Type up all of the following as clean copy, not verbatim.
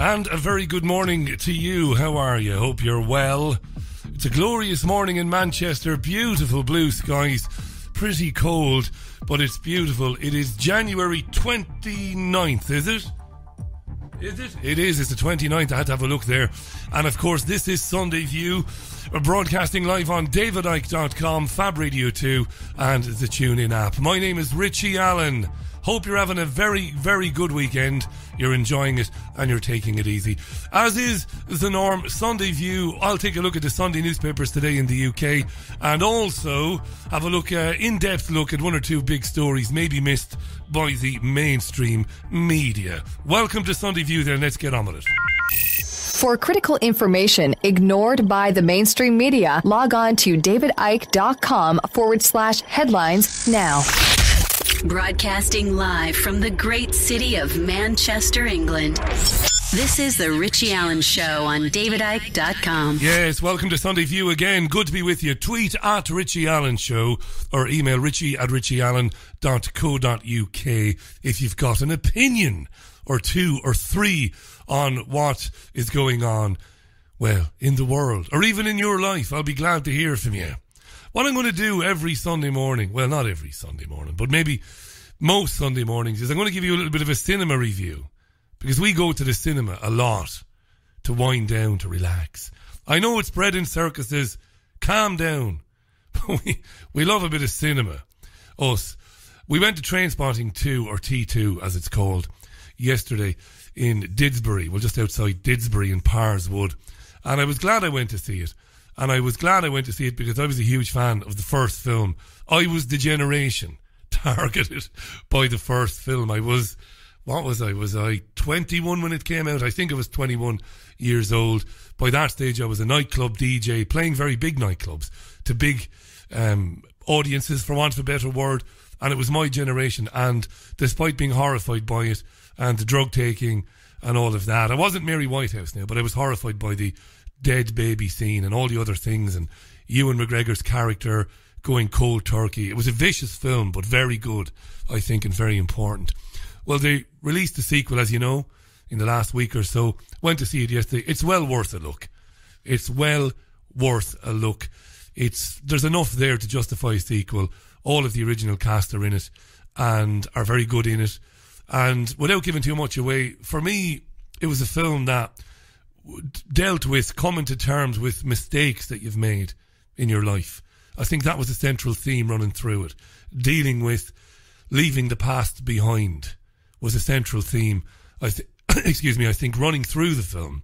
And a very good morning to you. How are you? Hope you're well. It's a glorious morning in Manchester. Beautiful blue skies. Pretty cold, but it's beautiful. It is January 29th, is it? Is it? It is. It's the 29th. I had to have a look there. And of course, this is Sunday View. We're broadcasting live on davidike.com, Fab Radio 2, and the TuneIn app. My name is Richie Allen. Hope you're having a very, very good weekend. You're enjoying it and you're taking it easy. As is the norm, Sunday View, I'll take a look at the Sunday newspapers today in the UK and also have a look, in-depth look at one or two big stories maybe missed by the mainstream media. Welcome to Sunday View then, let's get on with it. For critical information ignored by the mainstream media, log on to davidike.com/headlines now. Broadcasting live from the great city of Manchester, England. This is the Richie Allen Show on davidike.com. Yes, welcome to Sunday View again. Good to be with you. Tweet at Richie Allen Show or email richie@richieallen.co.uk if you've got an opinion or two or three on what is going on, well, in the world or even in your life. I'll be glad to hear from you. What I'm going to do every Sunday morning, well, not every Sunday morning, but maybe most Sunday mornings, is I'm going to give you a little bit of a cinema review. Because we go to the cinema a lot to wind down, to relax. I know it's bread and circuses. Calm down. We love a bit of cinema. Us. We went to Trainspotting 2, or T2 as it's called, yesterday in Didsbury. Well, just outside Didsbury in Parswood. And I was glad I went to see it. And I was glad I went to see it because I was a huge fan of the first film. I was the generation targeted by the first film. Was I 21 when it came out? I think I was 21 years old. By that stage, I was a nightclub DJ, playing very big nightclubs to big audiences, for want of a better word. And it was my generation. And despite being horrified by it and the drug taking and all of that, I wasn't Mary Whitehouse now, but I was horrified by the dead baby scene and all the other things, and Ewan McGregor's character going cold turkey. It was a vicious film, but very good, I think, and very important. Well, they released the sequel, as you know, in the last week or so. Went to see it yesterday. It's well worth a look. It's well worth a look. There's enough there to justify a sequel. All of the original cast are in it and are very good in it. And without giving too much away, for me, it was a film that dealt with coming to terms with mistakes that you've made in your life. I think that was the central theme running through it. Dealing with leaving the past behind was a central theme, I think, running through the film.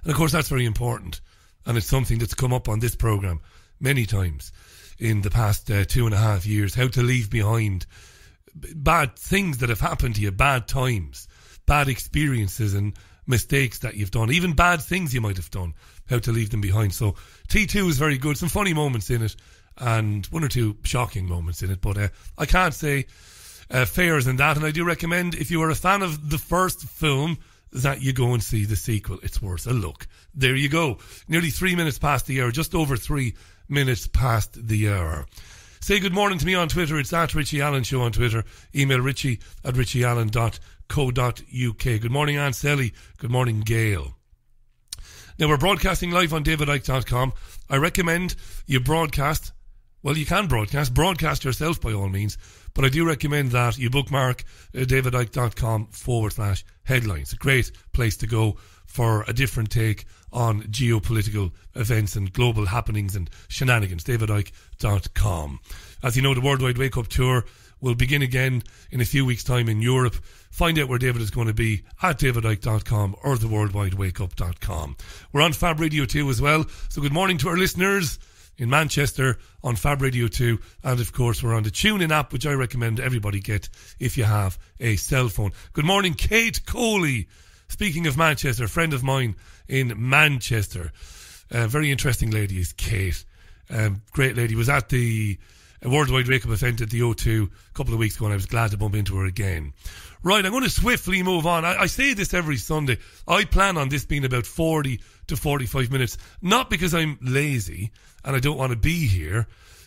And of course, that's very important. And it's something that's come up on this programme many times in the past 2.5 years. How to leave behind bad things that have happened to you, bad times, bad experiences and mistakes that you've done, even bad things you might have done, how to leave them behind. So T2 is very good. Some funny moments in it and one or two shocking moments in it. But I can't say fairer than that. And I do recommend, if you are a fan of the first film, that you go and see the sequel. It's worth a look. There you go. Nearly 3 minutes past the hour, just over 3 minutes past the hour. Say good morning to me on Twitter. It's at Richie Allen Show on Twitter. Email richie@richieallen.co.uk. Good morning, Aunt Sally. Good morning, Gail. Now, we're broadcasting live on davidike.com. I recommend you broadcast. Well, you can broadcast yourself by all means, but I do recommend that you bookmark davidike.com/headlines. A great place to go for a different take on geopolitical events and global happenings and shenanigans. davidike.com. As you know, the Worldwide Wake Up Tour will begin again in a few weeks' time in Europe. Find out where David is going to be at davidike.com or theworldwidewakeup.com. We're on Fab Radio 2 as well. So good morning to our listeners in Manchester on Fab Radio 2. And of course, we're on the TuneIn app, which I recommend everybody get if you have a cell phone. Good morning, Kate Coley. Speaking of Manchester, a friend of mine in Manchester. Very interesting lady is Kate. Great lady. Was at the Worldwide Wake Up event at the O2 a couple of weeks ago, and I was glad to bump into her again. Right, I'm going to swiftly move on. I say this every Sunday. I plan on this being about 40 to 45 minutes. Not because I'm lazy and I don't want to be here.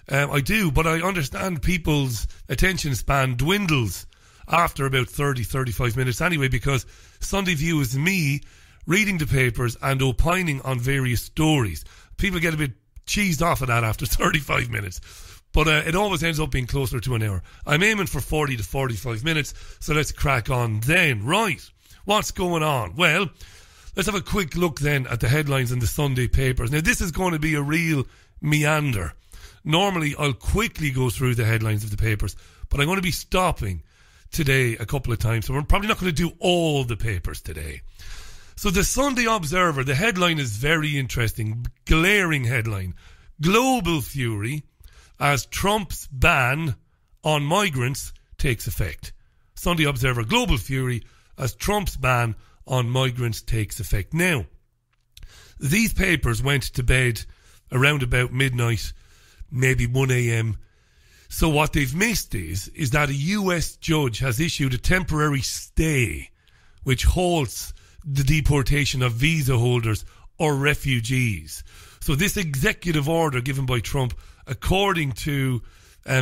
I do, but I understand people's attention span dwindles after about 30, 35 minutes anyway, because Sunday View is me reading the papers and opining on various stories. People get a bit cheesed off of that after 35 minutes. But it always ends up being closer to an hour. I'm aiming for 40 to 45 minutes, so let's crack on then. Right, what's going on? Well, let's have a quick look then at the headlines in the Sunday papers. Now, this is going to be a real meander. Normally, I'll quickly go through the headlines of the papers, but I'm going to be stopping today a couple of times, so we're probably not going to do all the papers today. So the Sunday Observer, the headline is very interesting, glaring headline. Global fury as Trump's ban on migrants takes effect. Sunday Observer, global fury as Trump's ban on migrants takes effect. Now, these papers went to bed around about midnight, maybe 1 a.m. So what they've missed is that a US judge has issued a temporary stay which halts the deportation of visa holders or refugees. So this executive order given by Trump, according to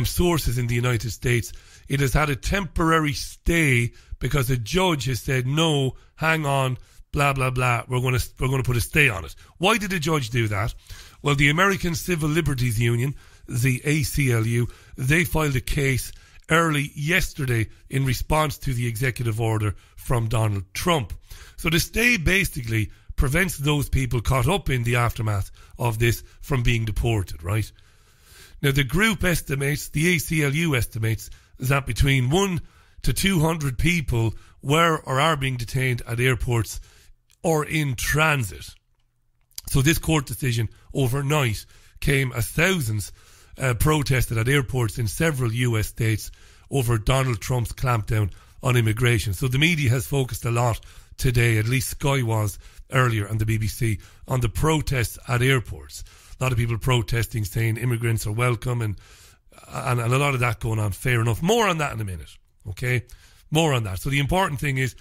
sources in the United States, it has had a temporary stay because a judge has said, no, hang on, blah, blah, blah, we're going to put a stay on it. Why did the judge do that? Well, the American Civil Liberties Union, the ACLU, they filed a case early yesterday in response to the executive order from Donald Trump. So the stay basically prevents those people caught up in the aftermath of this from being deported, right? Now, the group estimates, the ACLU estimates, that between 1 to 200 people were or are being detained at airports or in transit. So this court decision overnight came as thousands protested at airports in several US states over Donald Trump's clampdown on immigration. So the media has focused a lot today, at least Sky was earlier on the BBC, on the protests at airports. A lot of people protesting, saying immigrants are welcome, and a lot of that going on. Fair enough. More on that in a minute, okay? More on that. So the important thing is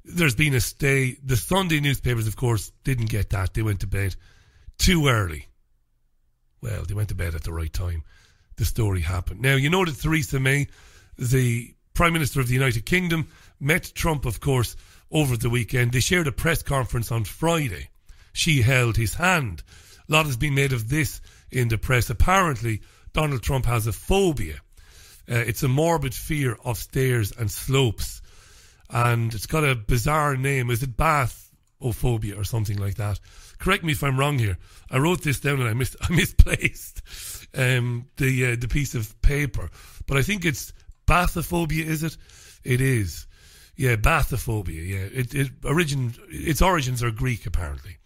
there's been a stay. The Sunday newspapers, of course, didn't get that. They went to bed too early. Well, they went to bed at the right time. The story happened. Now, you know that Theresa May, the Prime Minister of the United Kingdom, met Trump, of course, over the weekend. They shared a press conference on Friday. She held his hand. A lot has been made of this in the press. Apparently, Donald Trump has a phobia. It's a morbid fear of stairs and slopes. And it's got a bizarre name. Is it bathophobia or something like that? Correct me if I'm wrong here. I wrote this down and I misplaced the piece of paper. But I think it's bathophobia, is it? It is. Yeah, bathophobia. Yeah, its origins are Greek, apparently.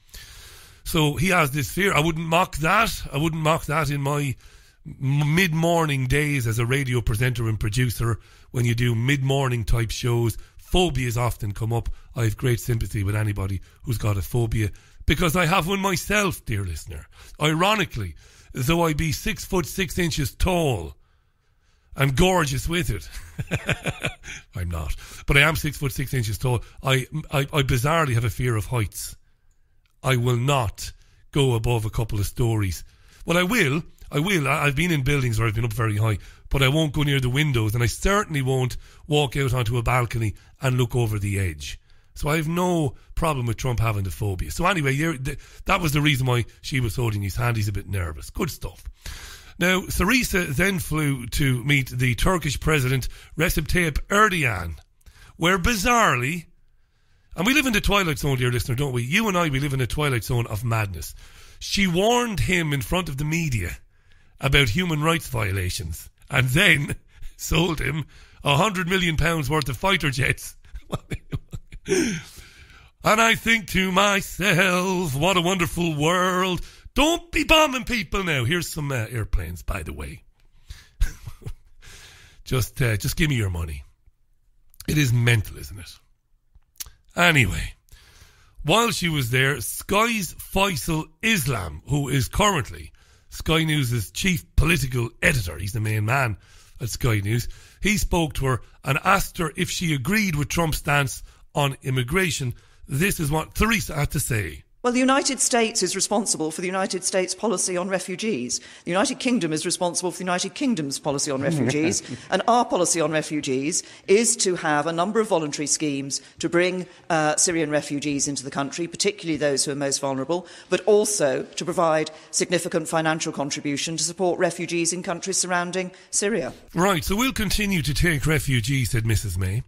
So he has this fear. I wouldn't mock that. I wouldn't mock that in my mid-morning days as a radio presenter and producer. When you do mid-morning type shows, phobias often come up. I have great sympathy with anybody who's got a phobia, because I have one myself, dear listener. Ironically, though I be 6'6" tall, I'm gorgeous with it. I'm not, but I am 6'6" tall. I bizarrely have a fear of heights. I will not go above a couple of stories. Well, I will. I've been in buildings where I've been up very high, but I won't go near the windows, and I certainly won't walk out onto a balcony and look over the edge. So I have no problem with Trump having the phobia. So anyway, that was the reason why she was holding his hand. He's a bit nervous. Good stuff. Now, Theresa then flew to meet the Turkish President Recep Tayyip Erdogan, where bizarrely, and we live in the twilight zone, dear listener, don't we? You and I, we live in a twilight zone of madness. She warned him in front of the media about human rights violations, and then sold him £100 million worth of fighter jets. And I think to myself, what a wonderful world. Don't be bombing people now. Here's some airplanes, by the way. Just give me your money. It is mental, isn't it? Anyway, while she was there, Sky's Faisal Islam, who is currently Sky News' chief political editor, he's the main man at Sky News, he spoke to her and asked her if she agreed with Trump's stance on immigration. This is what Theresa had to say. Well, the United States is responsible for the United States policy on refugees. The United Kingdom is responsible for the United Kingdom's policy on refugees. And our policy on refugees is to have a number of voluntary schemes to bring Syrian refugees into the country, particularly those who are most vulnerable, but also to provide significant financial contribution to support refugees in countries surrounding Syria. Right, so we'll continue to take refugees, said Mrs May,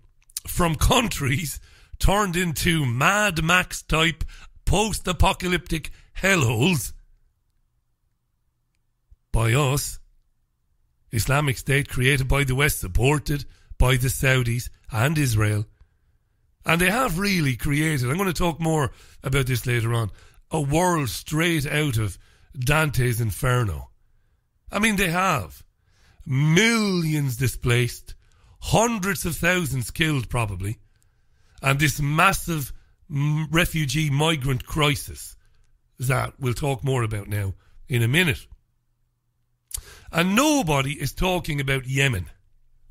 from countries turned into Mad Max-type post-apocalyptic hellholes by us. Islamic State created by the West, supported by the Saudis and Israel. And they have really created, I'm going to talk more about this later on, a world straight out of Dante's Inferno. I mean, they have. Millions displaced, hundreds of thousands killed probably, and this massive refugee migrant crisis that we'll talk more about now in a minute. And nobody is talking about Yemen.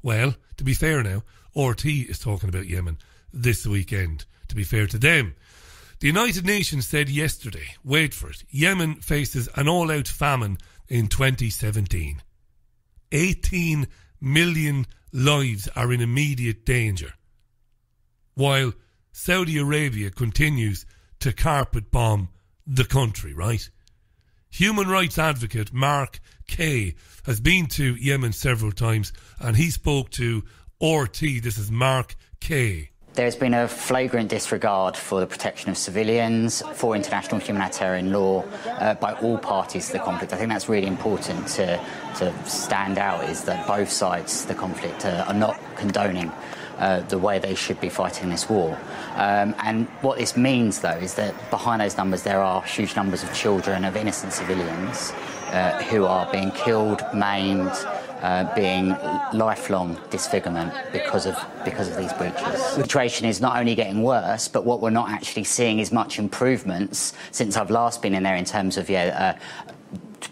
Well, to be fair now, RT is talking about Yemen this weekend, to be fair to them. The United Nations said yesterday, wait for it, Yemen faces an all-out famine in 2017. 18 million lives are in immediate danger, while Saudi Arabia continues to carpet bomb the country, right? Human rights advocate Mark Kay has been to Yemen several times, and he spoke to RT. This is Mark Kay. There's been a flagrant disregard for the protection of civilians, for international humanitarian law by all parties to the conflict. I think that's really important to stand out, is that both sides of the conflict are not condoning the way they should be fighting this war. And what this means, though, is that behind those numbers there are huge numbers of children, of innocent civilians who are being killed, maimed, being lifelong disfigurement because of these breaches. The situation is not only getting worse, but what we're not actually seeing is much improvements since I've last been in there in terms of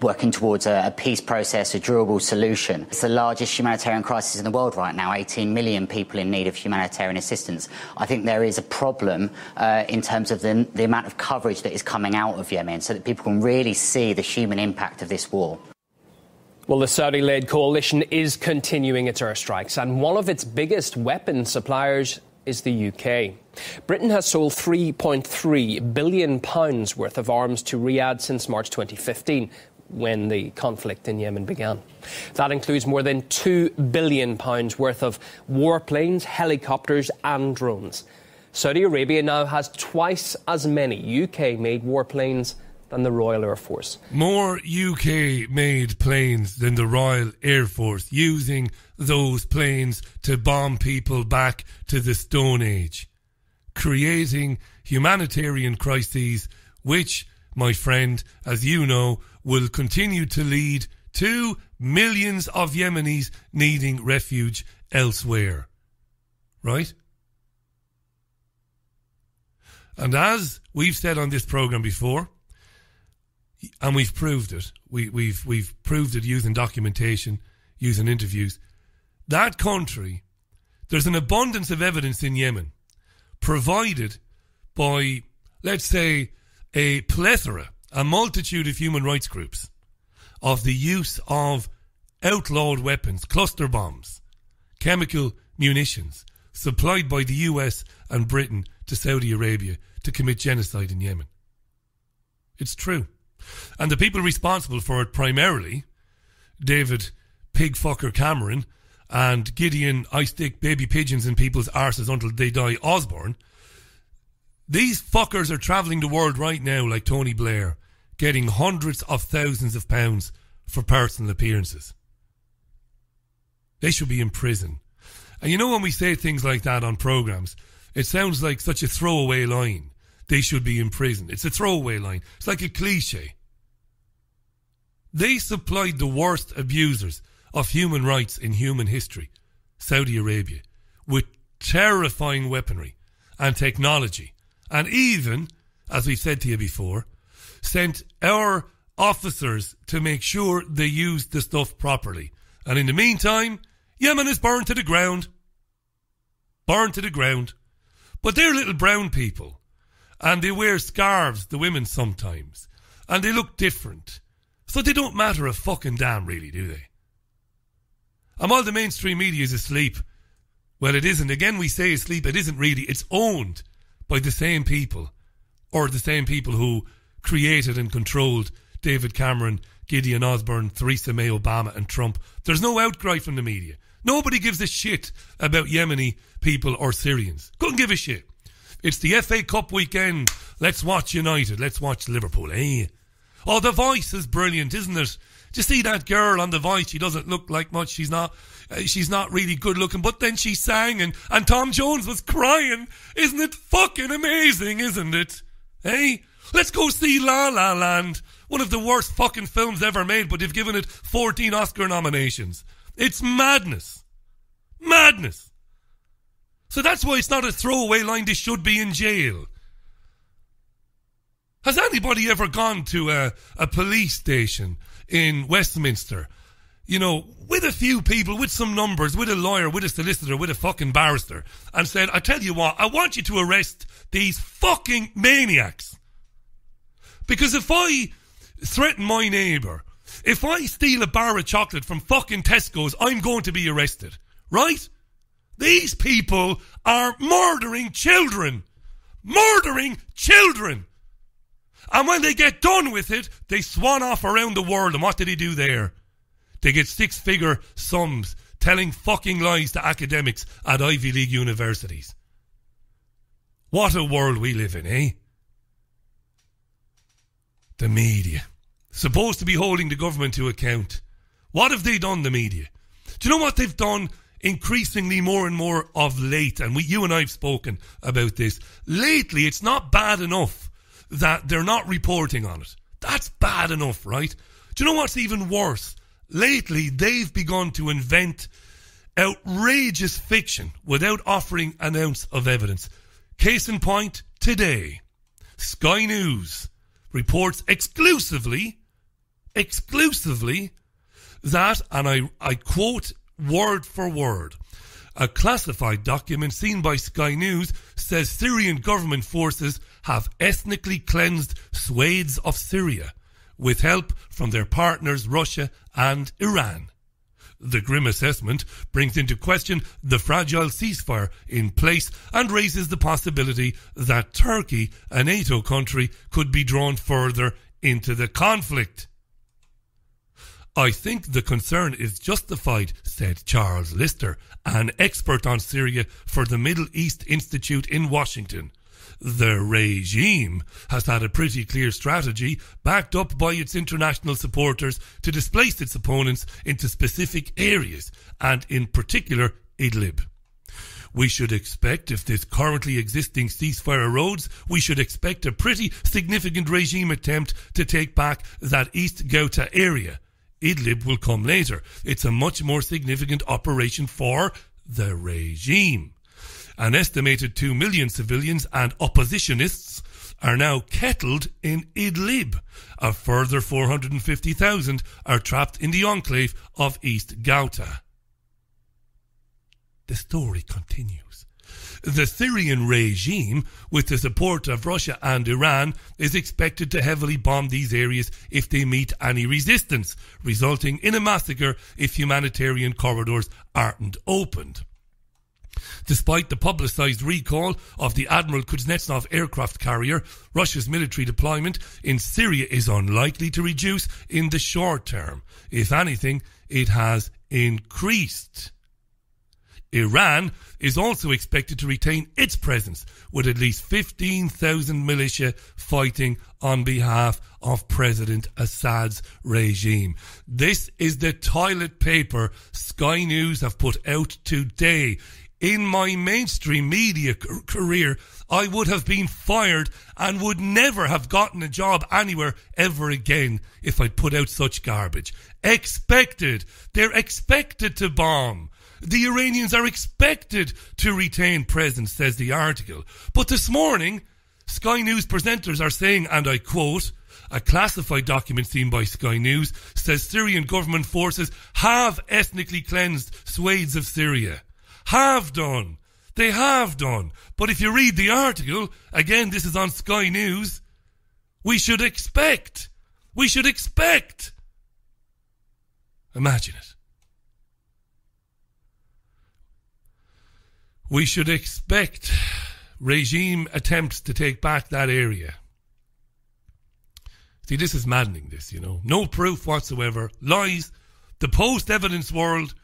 working towards a peace process, a durable solution. It's the largest humanitarian crisis in the world right now, 18 million people in need of humanitarian assistance. I think there is a problem in terms of the amount of coverage that is coming out of Yemen so that people can really see the human impact of this war. Well, the Saudi-led coalition is continuing its airstrikes, and one of its biggest weapon suppliers is the UK. Britain has sold £3.3 billion worth of arms to Riyadh since March 2015, when the conflict in Yemen began. That includes more than £2 billion worth of warplanes, helicopters and drones. Saudi Arabia now has twice as many UK-made warplanes than the Royal Air Force. More UK-made planes than the Royal Air Force, using those planes to bomb people back to the Stone Age, creating humanitarian crises which, my friend, as you know, will continue to lead to millions of Yemenis needing refuge elsewhere. Right? And as we've said on this programme before, and we've proved it, we've proved it using documentation, using interviews, that country, there's an abundance of evidence in Yemen provided by, let's say, a plethora, a multitude of human rights groups, of the use of outlawed weapons, cluster bombs, chemical munitions, supplied by the US and Britain to Saudi Arabia to commit genocide in Yemen. It's true. And the people responsible for it, primarily David Pigfucker Cameron and Gideon I stick baby pigeons in people's arses until they die Osborne, these fuckers are travelling the world right now like Tony Blair, getting hundreds of thousands of pounds for personal appearances. They should be in prison. And you know, when we say things like that on programmes, it sounds like such a throwaway line. They should be in prison. It's a throwaway line. It's like a cliche. They supplied the worst abusers of human rights in human history, Saudi Arabia, with terrifying weaponry and technology. And even, as we said to you before, sent our officers to make sure they used the stuff properly. And in the meantime, Yemen is burned to the ground. Burned to the ground. But they're little brown people. And they wear scarves, the women sometimes. And they look different. So they don't matter a fucking damn, really, do they? And while the mainstream media is asleep, well, it isn't. Again, we say asleep, it isn't really. It's owned by the same people, or the same people who created and controlled David Cameron, Gideon Osborne, Theresa May, Obama and Trump. There's no outcry from the media. Nobody gives a shit about Yemeni people or Syrians. Couldn't give a shit. It's the FA Cup weekend. Let's watch United. Let's watch Liverpool, eh? Oh, The Voice is brilliant, isn't it? Do you see that girl on The Voice? She doesn't look like much. She's not really good looking, but then she sang and Tom Jones was crying. Isn't it fucking amazing, isn't it? Hey? Let's go see La La Land. One of the worst fucking films ever made, but they've given it 14 Oscar nominations. It's madness. Madness. So that's why it's not a throwaway line. They should be in jail. Has anybody ever gone to a police station in Westminster, you know, with a few people, with some numbers, with a lawyer, with a solicitor, with a fucking barrister, and said, I tell you what, I want you to arrest these fucking maniacs. Because if I threaten my neighbour, if I steal a bar of chocolate from fucking Tesco's, I'm going to be arrested. Right? These people are murdering children. Murdering children. And when they get done with it, they swan off around the world. And what do they do there? They get six-figure sums telling fucking lies to academics at Ivy League universities. What a world we live in, eh? The media. Supposed to be holding the government to account. What have they done, the media? Do you know what they've done increasingly more and more of late? And you and I have spoken about this. Lately, it's not bad enough that they're not reporting on it. That's bad enough, right? Do you know what's even worse? Lately, they've begun to invent outrageous fiction without offering an ounce of evidence. Case in point, today, Sky News reports exclusively that, and I quote word for word, a classified document seen by Sky News says Syrian government forces have ethnically cleansed swathes of Syria with help from their partners Russia and Iran. The grim assessment brings into question the fragile ceasefire in place and raises the possibility that Turkey, a NATO country, could be drawn further into the conflict. I think the concern is justified, said Charles Lister, an expert on Syria for the Middle East Institute in Washington. The regime has had a pretty clear strategy, backed up by its international supporters, to displace its opponents into specific areas, and in particular Idlib. We should expect, if this currently existing ceasefire erodes, we should expect a pretty significant regime attempt to take back that East Ghouta area. Idlib will come later. It's a much more significant operation for the regime. An estimated 2 million civilians and oppositionists are now kettled in Idlib. A further 450,000 are trapped in the enclave of East Ghouta. The story continues. The Syrian regime, with the support of Russia and Iran, is expected to heavily bomb these areas if they meet any resistance, resulting in a massacre if humanitarian corridors aren't opened. Despite the publicised recall of the Admiral Kuznetsov aircraft carrier, Russia's military deployment in Syria is unlikely to reduce in the short term. If anything, it has increased. Iran is also expected to retain its presence, with at least 15,000 militia fighting on behalf of President Assad's regime. This is the toilet paper Sky News have put out today. In my mainstream media career, I would have been fired and would never have gotten a job anywhere ever again if I'd put out such garbage. Expected. They're expected to bomb. The Iranians are expected to retain presence, says the article. But this morning, Sky News presenters are saying, and I quote, a classified document seen by Sky News says Syrian government forces have ethnically cleansed swathes of Syria. Have done. They have done. But if you read the article, again, this is on Sky News, we should expect. Imagine it. We should expect regime attempts to take back that area. See, this is maddening, this, you know. No proof whatsoever. Lies. The post-evidence world.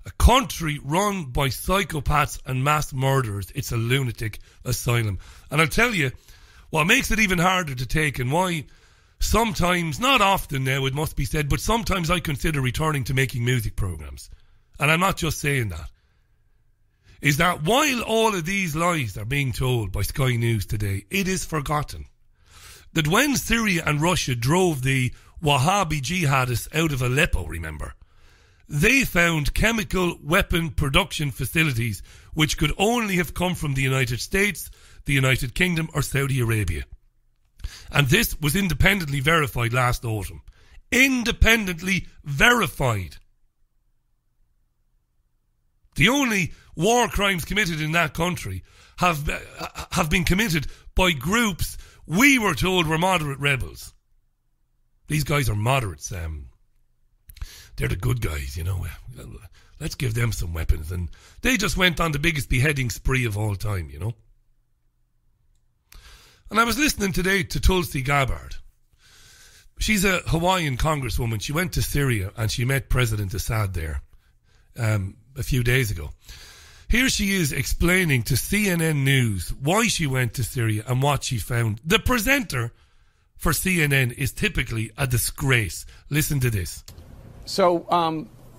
A country run by psychopaths and mass murderers. It's a lunatic asylum. And I'll tell you, what makes it even harder to take and why sometimes, not often now, it must be said, but sometimes I consider returning to making music programs. And I'm not just saying that. Is that while all of these lies are being told by Sky News today, it is forgotten that when Syria and Russia drove the Wahhabi jihadists out of Aleppo, remember, they found chemical weapon production facilities which could only have come from the United States, the United Kingdom or Saudi Arabia. And this was independently verified last autumn. Independently verified. The only war crimes committed in that country have been committed by groups we were told were moderate rebels. These guys are moderates. They're the good guys, you know. Let's give them some weapons. And they just went on the biggest beheading spree of all time, you know. And I was listening today to Tulsi Gabbard. She's a Hawaiian congresswoman. She went to Syria and she met President Assad there a few days ago. Here she is explaining to CNN News why she went to Syria and what she found. The presenter for CNN is typically a disgrace. Listen to this. So,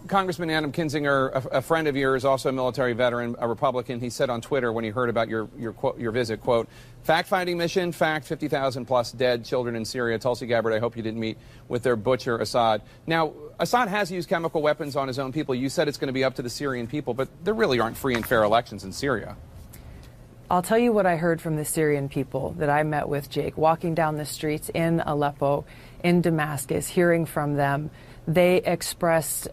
Congressman Adam Kinzinger, a friend of yours, also a military veteran, a Republican, he said on Twitter when he heard about your visit, quote, fact-finding mission, fact, 50,000 plus dead children in Syria. Tulsi Gabbard, I hope you didn't meet with their butcher, Assad. Now, Assad has used chemical weapons on his own people. You said it's going to be up to the Syrian people, but there really aren't free and fair elections in Syria. I'll tell you what I heard from the Syrian people that I met with, Jake, walking down the streets in Aleppo, in Damascus, hearing from them. They expressed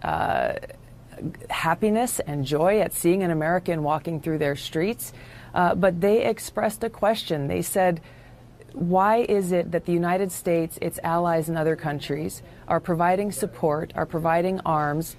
happiness and joy at seeing an American walking through their streets, but they expressed a question. They said, why is it that the United States, its allies and other countries are providing support, are providing arms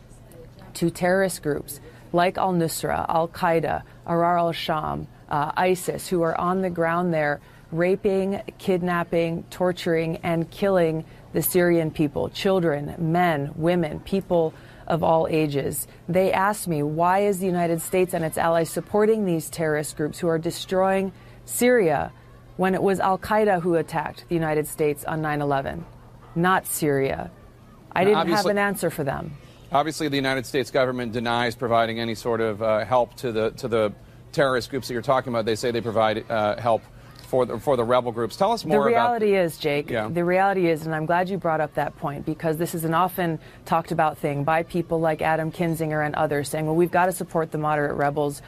to terrorist groups like al-Nusra, al-Qaeda, Arar al-Sham, ISIS, who are on the ground there raping, kidnapping, torturing, and killing the Syrian people, children, men, women, people of all ages. They asked me, why is the United States and its allies supporting these terrorist groups who are destroying Syria when it was al-Qaeda who attacked the United States on 9/11, not Syria? I didn't have an answer for them. Obviously, the United States government denies providing any sort of help to the terrorist groups that you're talking about. They say they provide help for the rebel groups. Tell us more about... The reality is, Jake, the reality is, and I'm glad you brought up that point, because this is an often talked about thing by people like Adam Kinzinger and others saying, well, we've got to support the moderate rebels.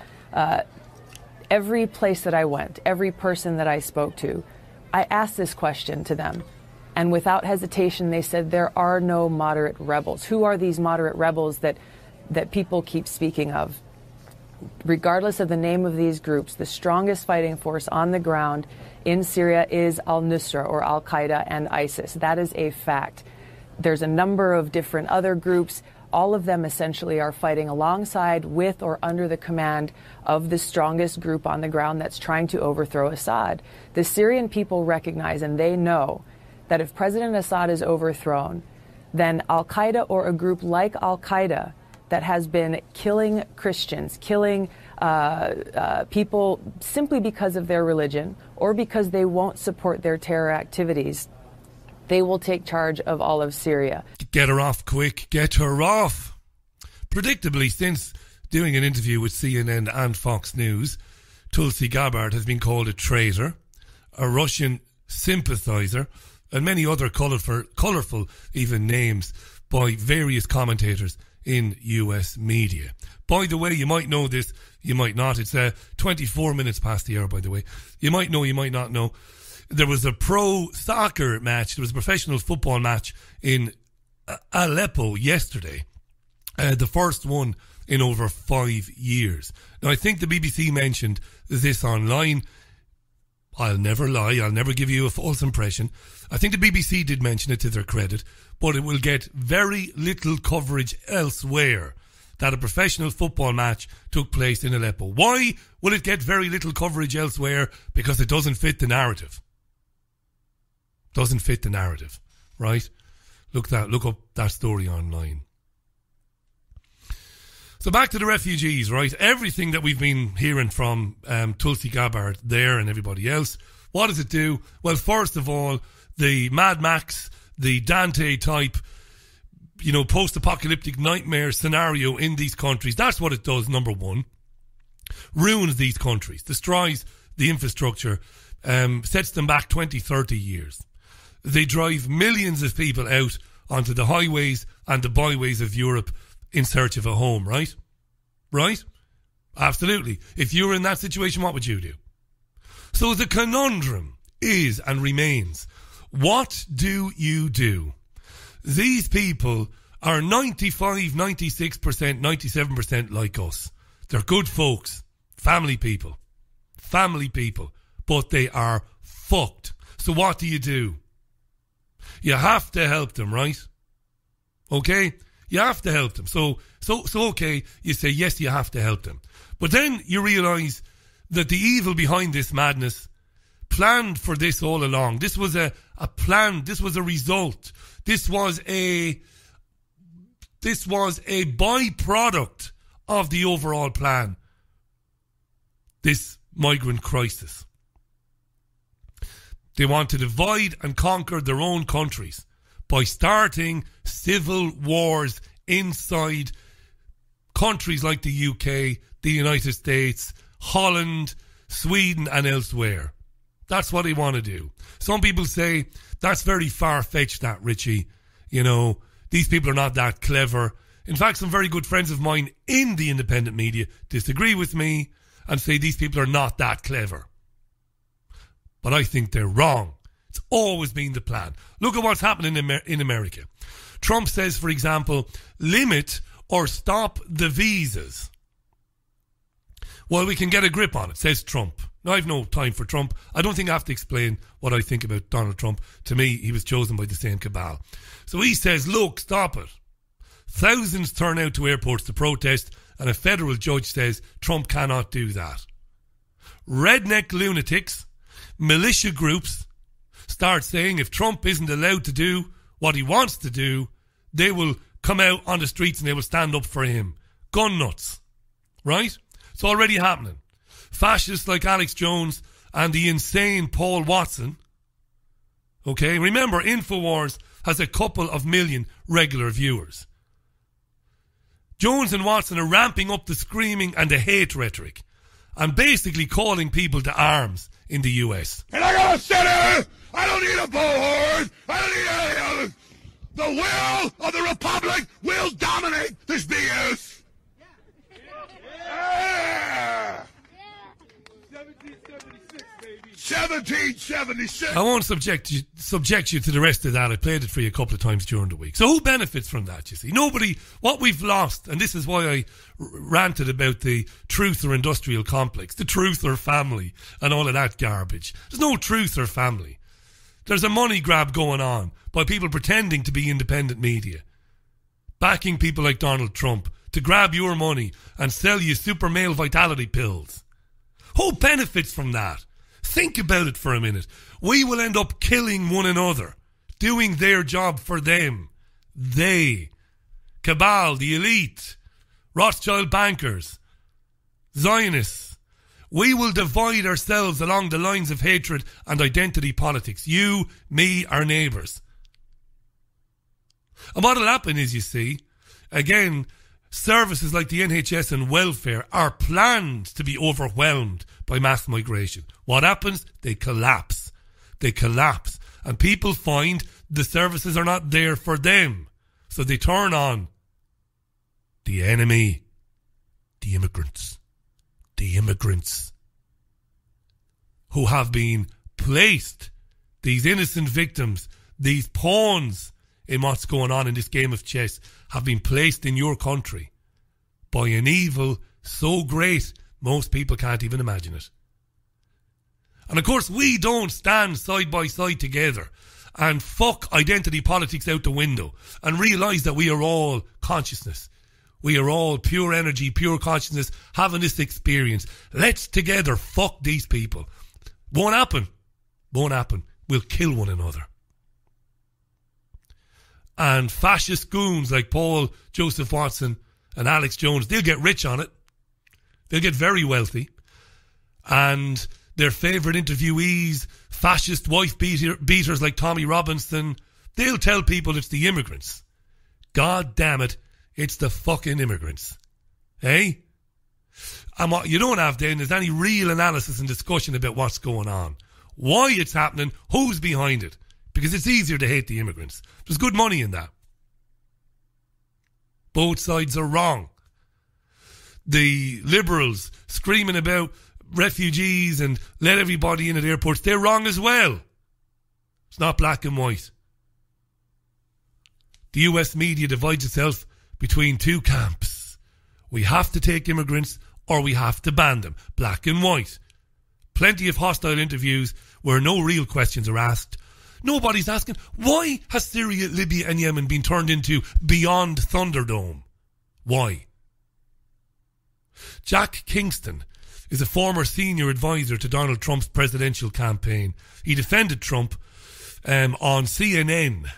Every place that I went, every person that I spoke to, I asked this question to them. And without hesitation, they said, there are no moderate rebels. Who are these moderate rebels that people keep speaking of? Regardless of the name of these groups, the strongest fighting force on the ground in Syria is al-Nusra or al-Qaeda and ISIS. That is a fact. There's a number of different other groups. All of them essentially are fighting alongside, with, or under the command of the strongest group on the ground that's trying to overthrow Assad. The Syrian people recognize, and they know, that if President Assad is overthrown, then al-Qaeda or a group like al-Qaeda that has been killing Christians, killing people simply because of their religion or because they won't support their terror activities, they will take charge of all of Syria. Get her off quick. Get her off. Predictably, since doing an interview with CNN and Fox News, Tulsi Gabbard has been called a traitor, a Russian sympathizer, and many other colourful even names by various commentators in US media. By the way, you might know this, you might not. It's 24 minutes past the hour, by the way. You might know, you might not know. There was a pro soccer match, there was a professional football match in Aleppo yesterday. The first one in over 5 years. Now, I think the BBC mentioned this online. I'll never lie. I'll never give you a false impression. I think the BBC did mention it to their credit, but it will get very little coverage elsewhere that a professional football match took place in Aleppo. Why will it get very little coverage elsewhere? Because it doesn't fit the narrative. Doesn't fit the narrative, right? Look up that story online. So back to the refugees, right? Everything that we've been hearing from Tulsi Gabbard there and everybody else, what does it do? Well, first of all, the Mad Max, the Dante type, post-apocalyptic nightmare scenario in these countries, that's what it does, number one. Ruins these countries, destroys the infrastructure, sets them back 20, 30 years. They drive millions of people out onto the highways and the byways of Europe in search of a home, right? Right? Absolutely. If you were in that situation, what would you do? So the conundrum is and remains, what do you do? These people are 95, 96%, 97% like us. They're good folks, family people, but they are fucked. So what do? You have to help them, right? Okay? You have to help them. So okay, you say, yes, you have to help them. But then you realise that the evil behind this madness planned for this all along. This was a plan. This was a result. This was a byproduct of the overall plan. This migrant crisis. They want to divide and conquer their own countries by starting civil wars inside countries like the UK, the United States, Holland, Sweden and elsewhere. That's what they want to do. Some people say, that's very far-fetched, that, Richie. These people are not that clever. In fact, some very good friends of mine in the independent media disagree with me and say these people are not that clever. But I think they're wrong. It's always been the plan. Look at what's happening in America. Trump says, for example, limit or stop the visas. Well, we can get a grip on it, says Trump. Now, I've no time for Trump. I don't think I have to explain what I think about Donald Trump. To me, he was chosen by the same cabal. So he says, look, stop it. Thousands turn out to airports to protest, and a federal judge says Trump cannot do that. Redneck lunatics, militia groups, start saying if Trump isn't allowed to do what he wants to do, they will come out on the streets and they will stand up for him. Gun nuts. Right? It's already happening. Fascists like Alex Jones and the insane Paul Watson. Okay? Remember, InfoWars has a couple of million regular viewers. Jones and Watson are ramping up the screaming and the hate rhetoric and basically calling people to arms in the US. And I got a center! I don't need a bullhorn! I don't need any of it! The will of the Republic will dominate this BS! Yeah! 1776! I won't subject you to the rest of that. I played it for you a couple of times during the week. So who benefits from that, you see? Nobody. What we've lost, and this is why I ranted about the truth or industrial complex, the truth or family, and all of that garbage. There's no truth or family. There's a money grab going on by people pretending to be independent media, backing people like Donald Trump to grab your money and sell you super male vitality pills. Who benefits from that? Think about it for a minute. We will end up killing one another, doing their job for them. They, cabal, the elite, Rothschild bankers, Zionists. We will divide ourselves along the lines of hatred and identity politics. You, me, our neighbours. And what will happen is, you see, again, services like the NHS and welfare are planned to be overwhelmed by mass migration. What happens? They collapse. They collapse. And people find the services are not there for them. So they turn on the enemy, the immigrants. The immigrants who have been placed, these innocent victims, these pawns in what's going on in this game of chess, have been placed in your country by an evil so great most people can't even imagine it. And of course, we don't stand side by side together and fuck identity politics out the window and realise that we are all consciousness. We are all pure energy, pure consciousness, having this experience. Let's together fuck these people. Won't happen. Won't happen. We'll kill one another. And fascist goons like Paul Joseph Watson and Alex Jones, they'll get rich on it. They'll get very wealthy. And their favourite interviewees, fascist wife beaters like Tommy Robinson, they'll tell people it's the immigrants. God damn it, it's the fucking immigrants. Eh? And what you don't have then is any real analysis and discussion about what's going on. Why it's happening, who's behind it. Because it's easier to hate the immigrants. There's good money in that. Both sides are wrong. The liberals screaming about refugees and let everybody in at airports, they're wrong as well. It's not black and white. The US media divides itself between two camps. We have to take immigrants or we have to ban them. Black and white. Plenty of hostile interviews where no real questions are asked. Nobody's asking, why has Syria, Libya and Yemen been turned into Beyond Thunderdome? Why? Jack Kingston is a former senior advisor to Donald Trump's presidential campaign. He defended Trump on CNN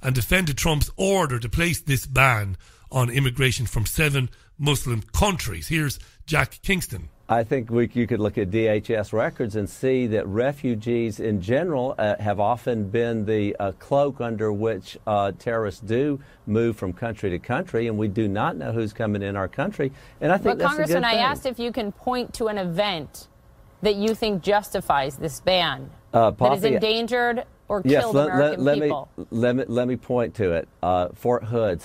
and defended Trump's order to place this ban on immigration from 7 Muslim countries. Here's Jack Kingston. I think you could look at DHS records and see that refugees in general have often been the cloak under which terrorists do move from country to country, and we do not know who's coming in our country. And I think that's Congressman, a good thing. I asked if you can point to an event that you think justifies this ban that has endangered or killed American people. Let me point to it. Fort Hood,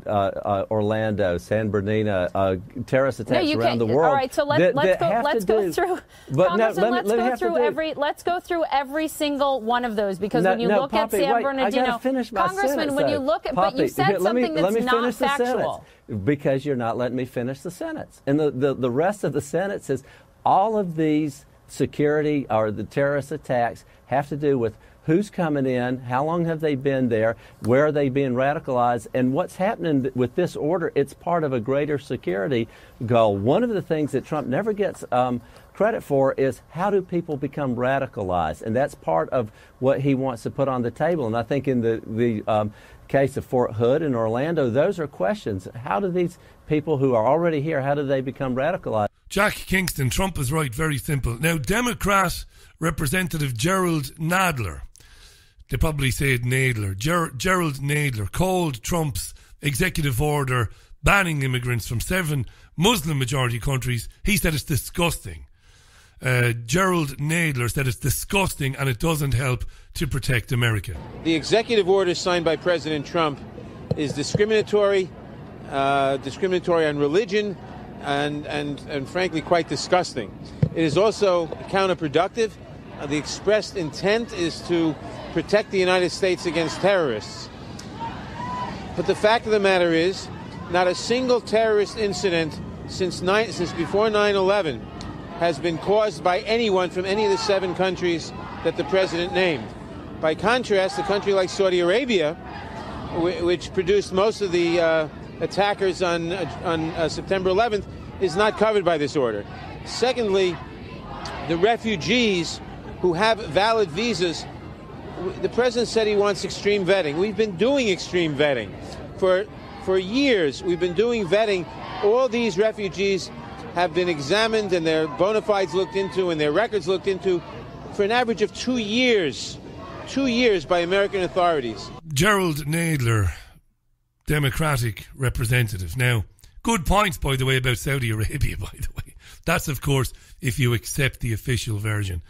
Orlando, San Bernardino, terrorist attacks around the world. All right, so let's go through. Let's go through every single one of those, because when you look at San Bernardino, Congressman, when you look at, but you said something that's not factual. Because you're not letting me finish the sentence, and the rest of the sentence is all of these security or the terrorist attacks have to do with who's coming in, how long have they been there, where are they being radicalized, and what's happening with this order. It's part of a greater security goal. One of the things that Trump never gets credit for is how do people become radicalized, and that's part of what he wants to put on the table. And I think in the case of Fort Hood and Orlando, those are questions. How do these people who are already here, how do they become radicalized? Jack Kingston, Trump is right, very simple. Now, Democrat Representative Gerald Nadler, they probably say it Nadler, Gerald Nadler, called Trump's executive order banning immigrants from 7 Muslim majority countries. He said it's disgusting. Gerald Nadler said it's disgusting and it doesn't help to protect America. The executive order signed by President Trump is discriminatory on religion, and frankly quite disgusting. It is also counterproductive. The expressed intent is to protect the United States against terrorists. But the fact of the matter is, not a single terrorist incident since before 9/11 has been caused by anyone from any of the 7 countries that the president named. By contrast, a country like Saudi Arabia, which produced most of the attackers on September 11th, is not covered by this order. Secondly, the refugees who have valid visas, the president said he wants extreme vetting. We've been doing extreme vetting. For years, we've been doing vetting. All these refugees have been examined and their bona fides looked into and their records looked into for an average of 2 years. 2 years by American authorities. Gerald Nadler, Democratic representative. Now, good points, by the way, about Saudi Arabia, by the way. That's, of course, if you accept the official version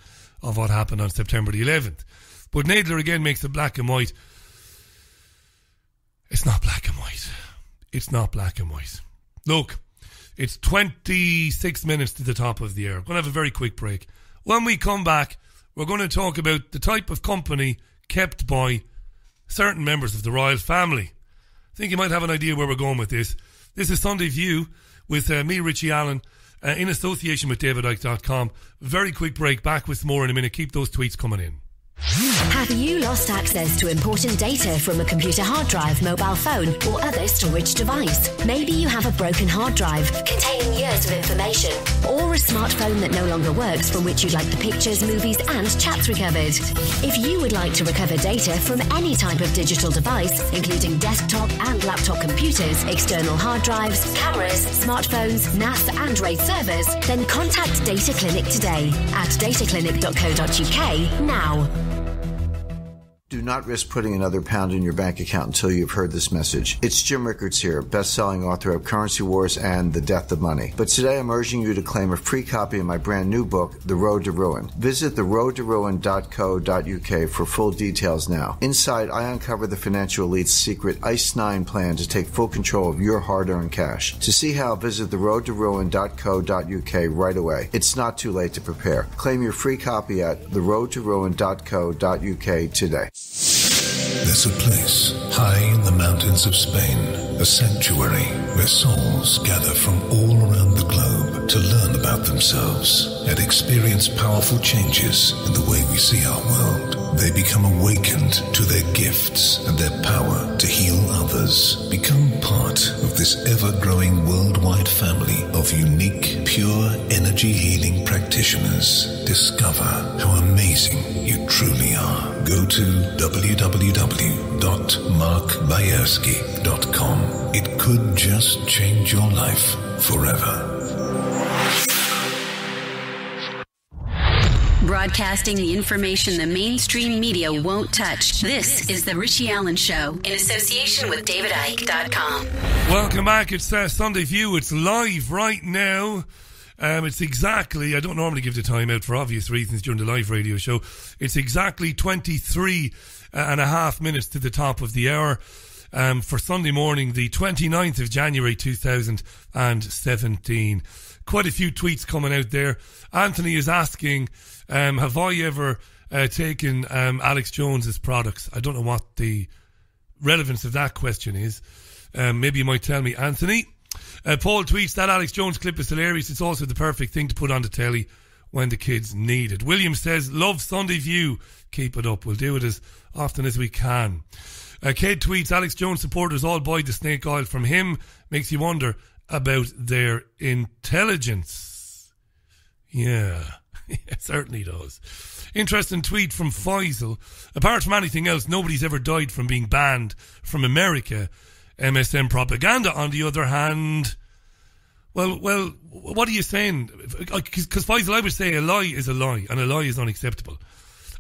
of what happened on September the 11th. But Nadler again makes it black and white. It's not black and white. It's not black and white. Look, it's 26 minutes to the top of the hour. We're going to have a very quick break. When we come back, we're going to talk about the type of company kept by certain members of the royal family. I think you might have an idea where we're going with this. This is Sunday View with me, Richie Allen, in association with DavidIke.com. Very quick break. Back with more in a minute. Keep those tweets coming in. Have you lost access to important data from a computer hard drive, mobile phone, or other storage device? Maybe you have a broken hard drive containing years of information, or a smartphone that no longer works from which you'd like the pictures, movies, and chats recovered. If you would like to recover data from any type of digital device, including desktop and laptop computers, external hard drives, cameras, smartphones, NAS, and RAID servers, then contact Data Clinic today at dataclinic.co.uk now. Do not risk putting another pound in your bank account until you've heard this message. It's Jim Rickards here, best-selling author of Currency Wars and The Death of Money. But today I'm urging you to claim a free copy of my brand new book, The Road to Ruin. Visit theroadtoruin.co.uk for full details now. Inside, I uncover the financial elite's secret ICE 9 plan to take full control of your hard-earned cash. To see how, visit theroadtoruin.co.uk right away. It's not too late to prepare. Claim your free copy at theroadtoruin.co.uk today. There's a place high in the mountains of Spain, a sanctuary where souls gather from all around the globe to learn about themselves and experience powerful changes in the way we see our world. They become awakened to their gifts and their power to heal others. Become part of this ever-growing worldwide family of unique, pure energy healing practitioners. Discover how amazing you truly are. Go to www.markbayerski.com. It could just change your life forever. Broadcasting the information the mainstream media won't touch. This is The Richie Allen Show in association with DavidIke.com. Welcome back. It's Sunday View. It's live right now. It's exactly, I don't normally give the time out for obvious reasons during the live radio show. It's exactly 23 and a half minutes to the top of the hour for Sunday morning, the 29th of January 2017. Quite a few tweets coming out there. Anthony is asking, have I ever taken Alex Jones's products? I don't know what the relevance of that question is. Maybe you might tell me, Anthony. Paul tweets, that Alex Jones clip is hilarious. It's also the perfect thing to put on the telly when the kids need it. William says, love Sunday View. Keep it up. We'll do it as often as we can. Kate tweets, Alex Jones supporters all buy the snake oil from him. Makes you wonder about their intelligence. Yeah, it certainly does. Interesting tweet from Faisal. Apart from anything else, nobody's ever died from being banned from America. MSM propaganda, on the other hand, well, what are you saying? Because Faisal, I would say a lie is a lie, and a lie is unacceptable.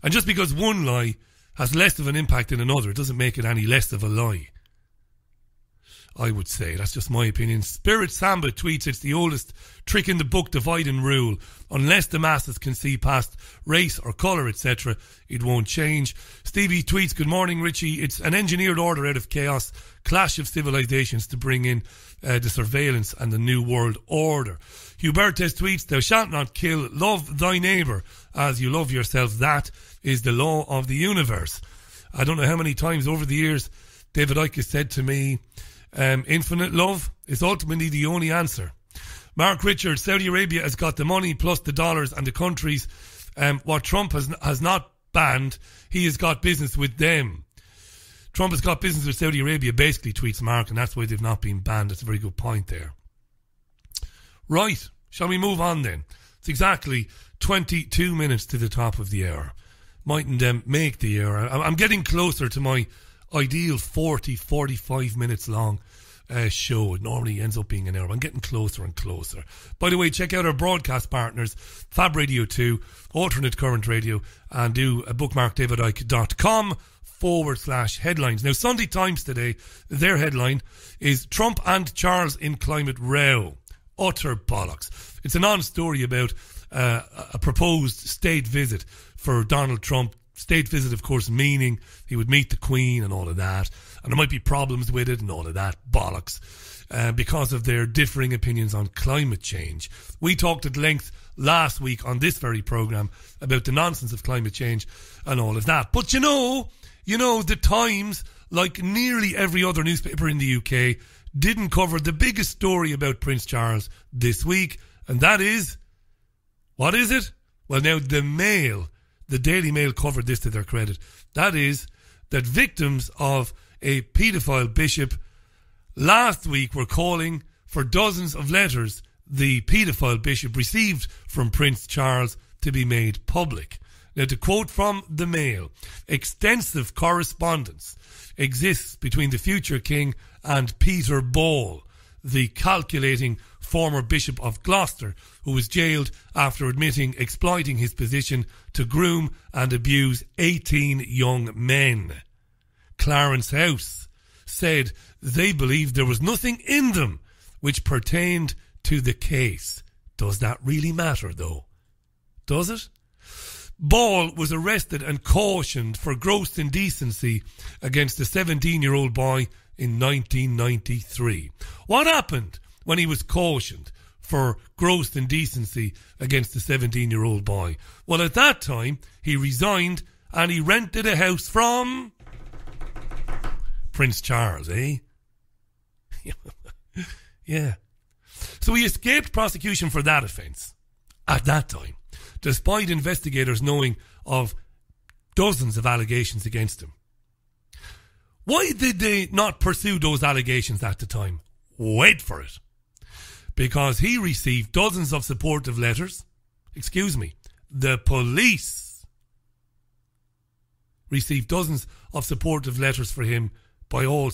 And just because one lie has less of an impact than another, doesn't make it any less of a lie. I would say. That's just my opinion. Spirit Samba tweets, it's the oldest trick in the book, divide and rule. Unless the masses can see past race or colour, etc., it won't change. Stevie tweets, good morning, Richie. It's an engineered order out of chaos, clash of civilizations to bring in the surveillance and the new world order. Hubertes tweets, thou shalt not kill, love thy neighbour as you love yourself. That is the law of the universe. I don't know how many times over the years David Icke has said to me, infinite love is ultimately the only answer. Mark Richards, Saudi Arabia has got the money plus the dollars and the countries. What Trump has not banned, he has got business with them. Trump has got business with Saudi Arabia, basically, tweets Mark, and that's why they've not been banned. That's a very good point there. Right, shall we move on then? It's exactly 22 minutes to the top of the hour. Mightn't make the hour. I'm getting closer to my ideal 45 minutes long show. It normally ends up being an hour. I'm getting closer and closer. By the way, check out our broadcast partners, Fab Radio 2, Alternate Current Radio, and do bookmark davidike.com/headlines. Now, Sunday Times today, their headline is Trump and Charles in climate row. Utter bollocks. It's a non-story about a proposed state visit for Donald Trump. State visit, of course, meaning he would meet the Queen and all of that. And there might be problems with it and all of that bollocks because of their differing opinions on climate change. We talked at length last week on this very programme about the nonsense of climate change and all of that. But you know, the Times, like nearly every other newspaper in the UK, didn't cover the biggest story about Prince Charles this week, and that is, what is it? Well, now the Daily Mail covered this to their credit. That is that victims of a paedophile bishop last week were calling for dozens of letters the paedophile bishop received from Prince Charles to be made public. Now, to quote from the Mail, extensive correspondence exists between the future king and Peter Ball, the calculating former Bishop of Gloucester, who was jailed after admitting exploiting his position to groom and abuse 18 young men. Clarence House said they believed there was nothing in them which pertained to the case. Does that really matter, though? Does it? Ball was arrested and cautioned for gross indecency against a 17-year-old boy in 1993. What happened when he was cautioned for gross indecency against a 17-year-old boy? Well, at that time, he resigned and he rented a house from Prince Charles, eh? Yeah. So he escaped prosecution for that offence at that time, despite investigators knowing of dozens of allegations against him. Why did they not pursue those allegations at the time? Wait for it. Because he received dozens of supportive letters. Excuse me. The police received dozens of supportive letters for him by all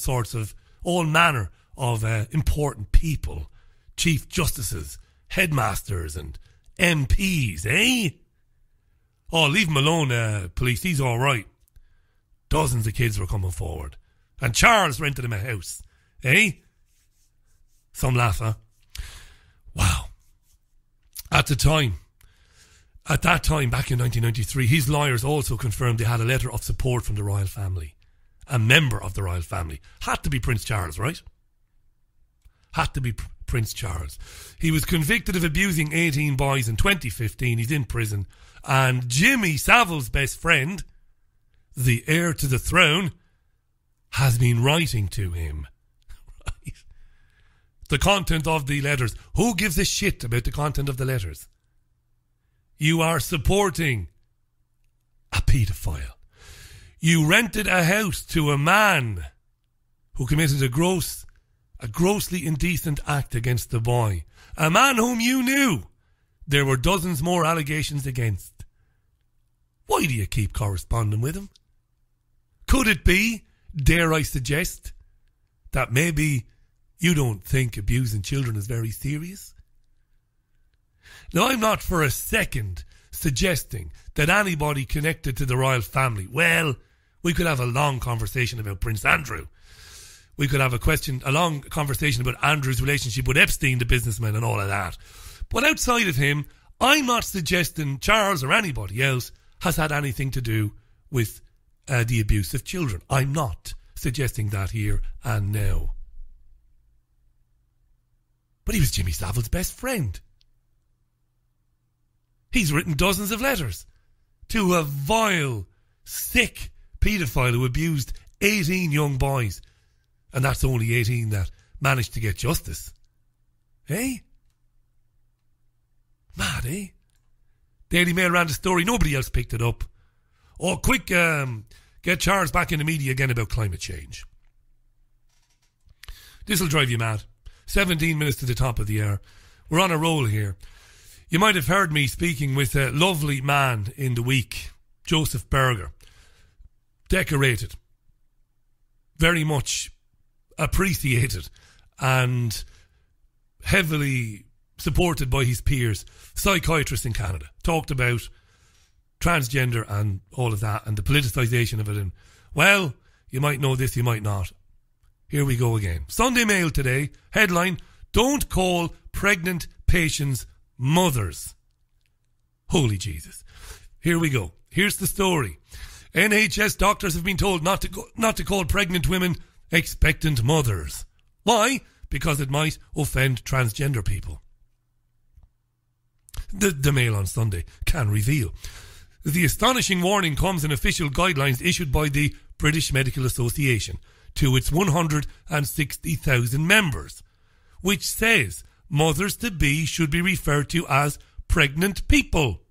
manner of important people. Chief Justices, headmasters and MPs, eh? Oh, leave him alone, police. He's all right. Dozens of kids were coming forward. And Charles rented him a house, eh? Some laugh, huh? Wow. At that time, back in 1993, his lawyers also confirmed they had a letter of support from the royal family. A member of the royal family. Had to be Prince Charles, right? Had to be Prince Charles. He was convicted of abusing 18 boys in 2015. He's in prison. And Jimmy Savile's best friend, the heir to the throne, has been writing to him. Right. The content of the letters. Who gives a shit about the content of the letters? You are supporting a paedophile. You rented a house to a man who committed a grossly indecent act against the boy. A man whom you knew there were dozens more allegations against. Why do you keep corresponding with him? Could it be, dare I suggest, that maybe you don't think abusing children is very serious? Now, I'm not for a second suggesting that anybody connected to the royal family, well, we could have a long conversation about Prince Andrew. We could have a long conversation about Andrew's relationship with Epstein, the businessman, and all of that. But outside of him, I'm not suggesting Charles or anybody else has had anything to do with the abuse of children. I'm not suggesting that here and now. But he was Jimmy Savile's best friend. He's written dozens of letters to a vile, sick paedophile who abused 18 young boys. And that's only 18 that managed to get justice. Eh? Mad, eh? Daily Mail ran the story. Nobody else picked it up. Oh, quick, get Charles back in the media again about climate change. This'll drive you mad. 17 minutes to the top of the hour. We're on a roll here. You might have heard me speaking with a lovely man in the week, Joseph Berger. Decorated. Very much appreciated and heavily supported by his peers, psychiatrists in Canada. Talked about transgender and all of that and the politicisation of it. And, well, you might know this, you might not. Here we go again. Sunday Mail today, headline, "Don't call pregnant patients mothers." Holy Jesus. Here we go. Here's the story. NHS doctors have been told not to call pregnant women expectant mothers. Why? Because it might offend transgender people. The Mail on Sunday can reveal. The astonishing warning comes in official guidelines issued by the British Medical Association. to its 160,000 members, which says mothers-to-be should be referred to as pregnant people.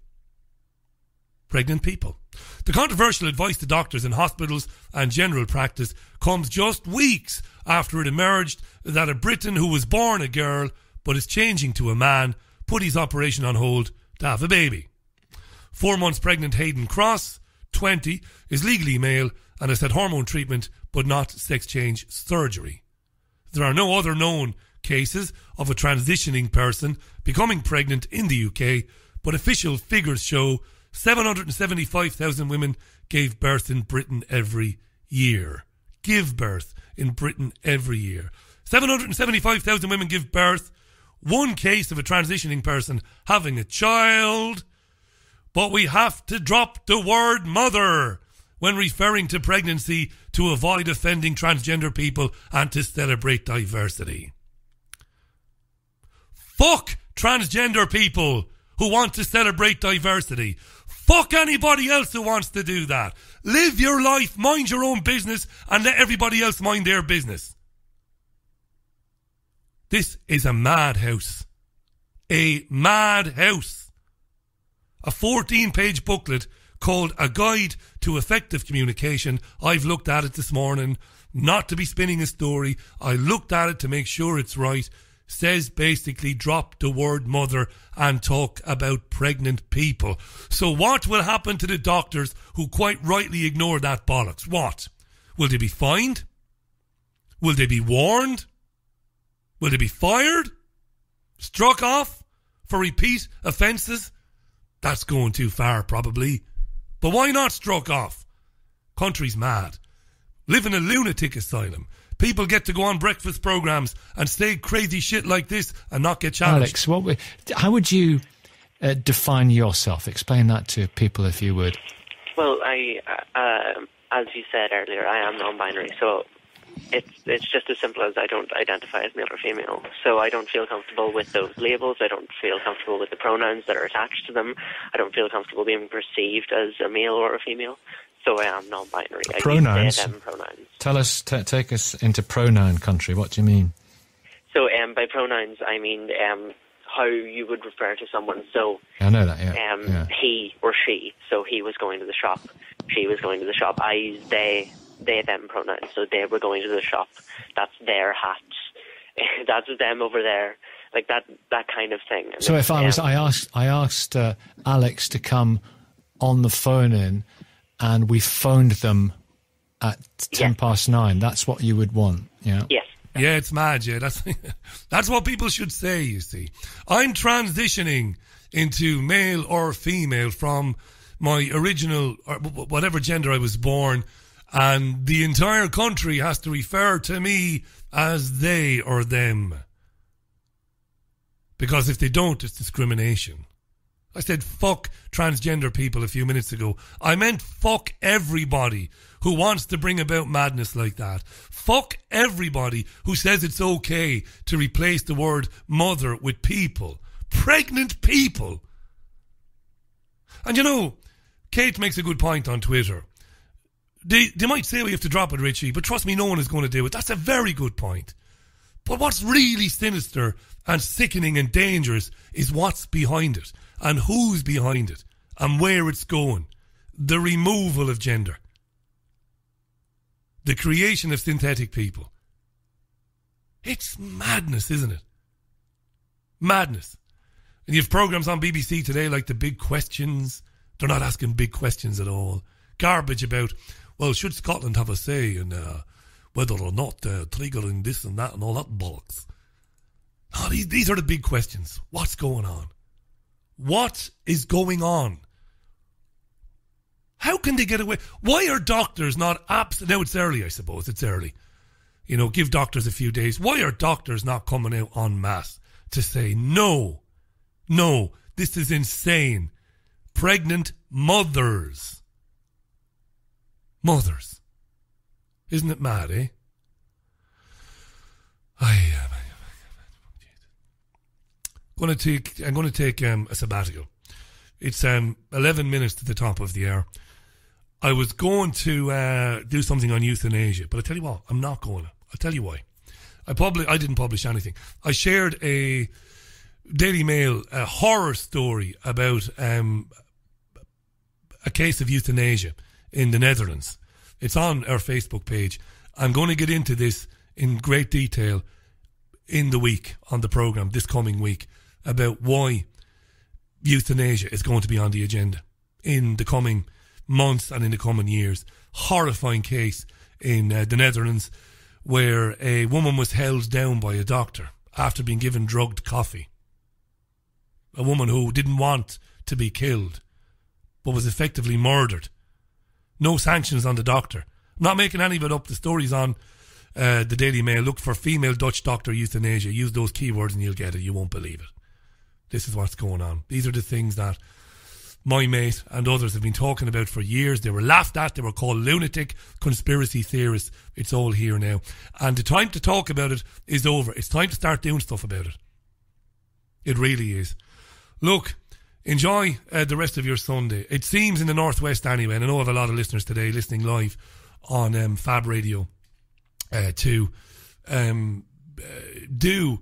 Pregnant people. The controversial advice to doctors in hospitals and general practice comes just weeks after it emerged that a Briton who was born a girl but is changing to a man put his operation on hold to have a baby. 4 months pregnant Hayden Cross, 20, is legally male and has had hormone treatment but not sex change surgery. There are no other known cases of a transitioning person becoming pregnant in the UK, but official figures show 775,000 women gave birth in Britain every year. Give birth in Britain every year. 775,000 women give birth. One case of a transitioning person having a child. But we have to drop the word mother when referring to pregnancy to avoid offending transgender people and to celebrate diversity. Fuck transgender people who want to celebrate diversity. Fuck anybody else who wants to do that. Live your life, mind your own business, and let everybody else mind their business. This is a madhouse. A madhouse. A 14-page booklet called A Guide to Effective Communication. I've looked at it this morning, not to be spinning a story. I looked at it to make sure it's right. Says basically drop the word mother and talk about pregnant people. So what will happen to the doctors who quite rightly ignore that bollocks? What? Will they be fined? Will they be warned? Will they be fired? Struck off for repeat offences? That's going too far probably. But why not struck off? Country's mad. Live in a lunatic asylum. People get to go on breakfast programmes and say crazy shit like this and not get challenged. Alex, how would you define yourself? Explain that to people if you would. Well, as you said earlier, I am non-binary, so it's just as simple as I don't identify as male or female. So I don't feel comfortable with those labels. I don't feel comfortable with the pronouns that are attached to them. I don't feel comfortable being perceived as a male or a female. So I am non-binary. Pronouns. I use they, them pronouns. Tell us, take us into pronoun country. What do you mean? So by pronouns, I mean how you would refer to someone. So I know that. Yeah. He or she. So he was going to the shop. She was going to the shop. I use they, them pronouns. So they were going to the shop. That's their hat. That's them over there. Like that kind of thing. And so if I asked Alex to come on the phone in, and we phoned them at 9:10. That's what you would want, yeah? Yes. Yeah, it's mad, yeah. That's what people should say, you see. I'm transitioning into male or female from my original, or whatever gender I was born, and the entire country has to refer to me as they or them. Because if they don't, it's discrimination. I said fuck transgender people a few minutes ago. I meant fuck everybody who wants to bring about madness like that. Fuck everybody who says it's okay to replace the word mother with people. Pregnant people. And you know, Kate makes a good point on Twitter. They might say we have to drop it, Richie, but trust me, no one is going to do it. That's a very good point. But what's really sinister and sickening and dangerous is what's behind it. And who's behind it, and where it's going. The removal of gender. The creation of synthetic people. It's madness, isn't it? Madness. And you have programmes on BBC today like The Big Questions. They're not asking big questions at all. Garbage about, well, should Scotland have a say in whether or not triggering this and that and all that bollocks? Oh, these are the big questions. What's going on? What is going on? How can they get away? Why are doctors not now it's early, I suppose. It's early. You know, give doctors a few days. Why are doctors not coming out en masse to say, no, this is insane. Pregnant mothers. Mothers. Isn't it mad, eh? I'm going to take a sabbatical. It's 11 minutes to the top of the hour. I was going to do something on euthanasia, but I tell you what, I'm not going to. I'll tell you why. I didn't publish anything. I shared a Daily Mail horror story about a case of euthanasia in the Netherlands. It's on our Facebook page. I'm going to get into this in great detail in the week on the programme this coming week about why euthanasia is going to be on the agenda in the coming months and in the coming years. Horrifying case in the Netherlands where a woman was held down by a doctor after being given drugged coffee. A woman who didn't want to be killed but was effectively murdered. No sanctions on the doctor. I'm not making any of it up. The story's on the Daily Mail. Look for female Dutch doctor euthanasia. Use those keywords and you'll get it. You won't believe it. This is what's going on. These are the things that my mate and others have been talking about for years. They were laughed at. They were called lunatic conspiracy theorists. It's all here now. And the time to talk about it is over. It's time to start doing stuff about it. It really is. Look, enjoy the rest of your Sunday. It seems in the Northwest anyway, and I know I have a lot of listeners today listening live on Fab Radio do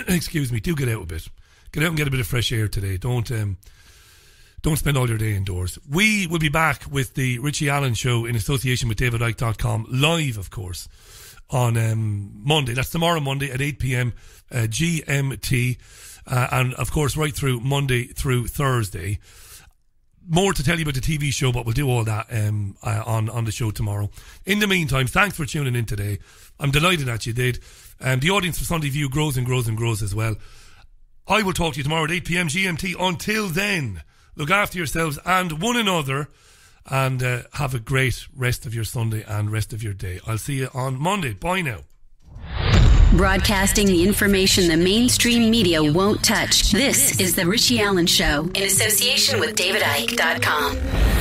excuse me, do get out a bit. Get out and get a bit of fresh air today. Don't spend all your day indoors. We will be back with the Richie Allen Show in association with DavidIke.com, live, of course, on Monday. That's tomorrow Monday at 8 p.m. GMT. And, of course, right through Monday through Thursday. More to tell you about the TV show, but we'll do all that on the show tomorrow. In the meantime, thanks for tuning in today. I'm delighted that you did. The audience for Sunday View grows and grows and grows as well. I will talk to you tomorrow at 8 p.m. GMT. Until then, look after yourselves and one another, and have a great rest of your Sunday and rest of your day. I'll see you on Monday. Bye now. Broadcasting the information the mainstream media won't touch. This is The Richie Allen Show in association with DavidIke.com.